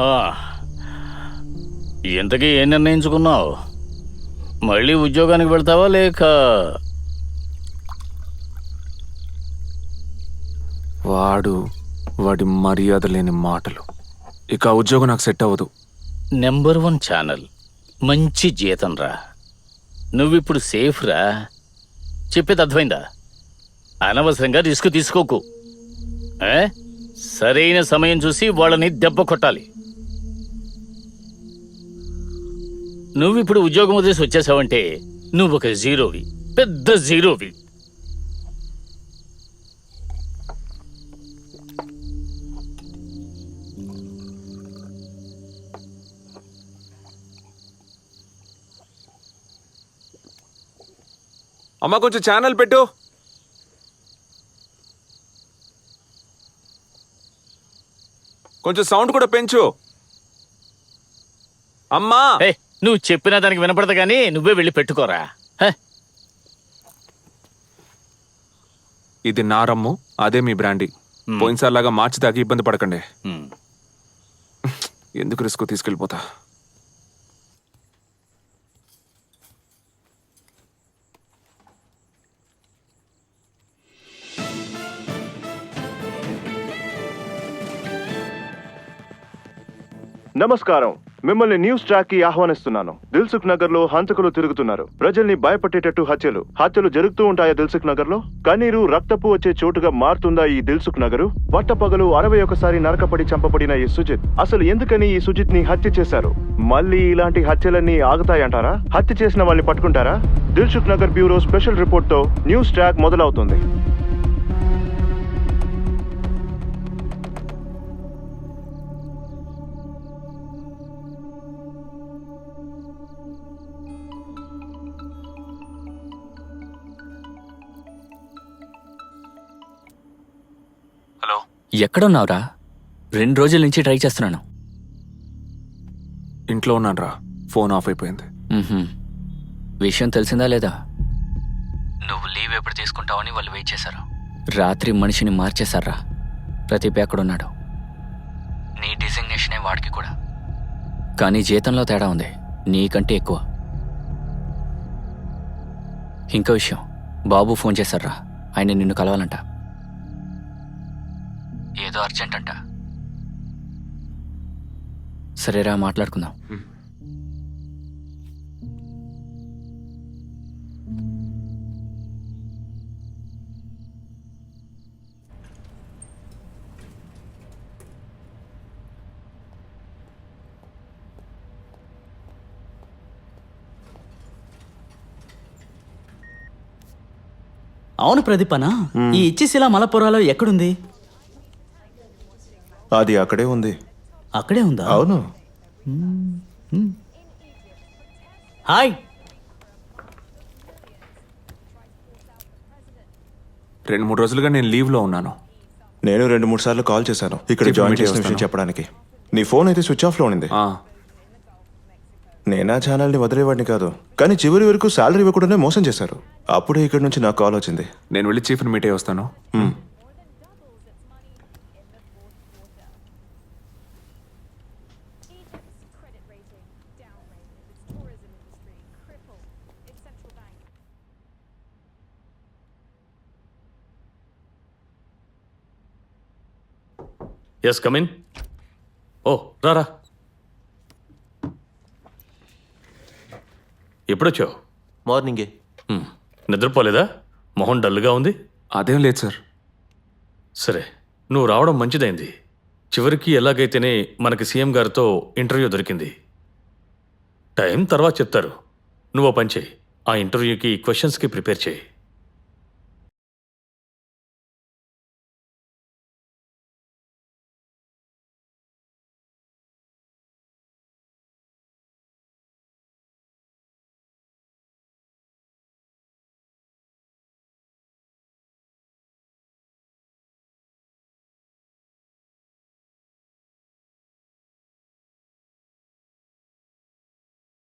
ఆ, ఇంతకీ ఏం నిర్ణయించుకున్నావు? మళ్ళీ ఉద్యోగానికి వెళ్తావా లేక? వాడి మర్యాద లేని మాటలు. ఇక ఆ ఉద్యోగం నాకు సెట్ అవ్వదు. నెంబర్ 1 ఛానల్, మంచి జీతం రా. నువ్విప్పుడు సేఫ్ రా. చెప్పేది అర్థమైందా? అనవసరంగా రిస్క్ తీసుకోకు. ఏ? సరైన సమయం చూసి వాళ్ళని దెబ్బ కొట్టాలి. నువ్విప్పుడు ఉద్యోగం వదిలేసి వచ్చేసావంటే నువ్వు ఒక జీరోవి, పెద్ద జీరోవి. అమ్మా కొంచెం ఛానల్ పెట్టు. కొంచెం సౌండ్ కూడా పెంచు అమ్మా. నువ్వు చెప్పినా దానికి వినపడదు కానీ నువ్వే వెళ్ళి పెట్టుకోరా. ఇది నా రమ్ము, అదే మీ బ్రాండీ. పోయినసార్లాగా మార్చి దాకా ఇబ్బంది పడకండి. ఎందుకు రిస్క్ తీసుకెళ్ళిపోతా. నమస్కారం, మిమ్మల్ని న్యూస్ ట్రాక్ కి ఆహ్వానిస్తున్నాను. దిల్సుఖ్ నగర్ లో హంతకులు తిరుగుతున్నారు. ప్రజల్ని భయపట్టేటట్టు హత్యలు జరుగుతూ ఉంటాయా దిల్సుఖ్ నగర్ లో? కన్నీరు, రక్తపు వచ్చే చోటుగా మారుతుందా ఈ దిల్సుఖ్ నగరు? పట్టపగలు 61 నరకపడి చంపబడిన ఈ సుజిత్, అసలు ఎందుకని ఈ సుజిత్ ని హత్య చేశారు? మళ్ళీ ఇలాంటి హత్యలన్నీ ఆగుతాయంటారా? హత్య చేసిన వాళ్ళని పట్టుకుంటారా? Dilsukh Nagar bureau special report తో న్యూస్ ట్రాక్ మొదలవుతుంది. ఎక్కడున్నావురా? 2 రోజుల నుంచి ట్రై చేస్తున్నాను. ఇంట్లో ఉన్నాను రా, ఫోన్ ఆఫ్ అయిపోయింది. విషయం తెలిసిందా లేదా? నువ్వు లీవ్ ఎప్పుడు తీసుకుంటావని వాళ్ళు వెయిట్ చేశారు. రాత్రి మనిషిని మార్చేశారా. ప్రదీప్ ఎక్కడున్నాడు? నీ డిజిగ్నేషనే వాడికి కూడా. కానీ జీతంలో తేడా ఉంది, నీకంటే ఎక్కువ. ఇంకో విషయం, బాబు ఫోన్ చేశారా, ఆయన నిన్ను కలవాలంట. ఏదో అర్జెంట్ అంట. సరేరా, మాట్లాడుకుందాం. అవును ప్రదీపనా, ఈ ఇచ్చిశిలా మలపురాలో ఎక్కడుంది? అది అక్కడే ఉంది. అక్కడే ఉందా? అవును. హాయ్. 2-3 రోజులుగా నేను లీవ్ లో ఉన్నాను. నేను 2-3 సార్లు కాల్ చేశాను ఇక్కడ జాయిన్ చేసిన విషయం చెప్పడానికి. నీ ఫోన్ అయితే స్విచ్ ఆఫ్ లో ఉంది. నేనా ఛానల్ ని వదిలేవాడిని కాదు, కానీ చివరి వరకు శాలరీ ఇవ్వకుండానే మోసం చేశారు. అప్పుడే ఇక్కడ నుంచి నాకు కాల్ వచ్చింది. నేను వెళ్ళి చీఫ్ ని మీట్ అయ్యి వస్తాను. Yes come in. ఓ రారా, ఎప్పుడొచ్చావు? మార్నింగే. నిద్రపోలేదా? మొహం డల్గా ఉంది. అదేం లేదు సార్. సరే, నువ్వు రావడం మంచిదైంది. చివరికి ఎలాగైతేనే మనకి సీఎం గారితో ఇంటర్వ్యూ దొరికింది. టైం తర్వాత చెప్తారు. నువ్వు పని చేయి, ఆ ఇంటర్వ్యూకి క్వశ్చన్స్కి ప్రిపేర్ చేయి.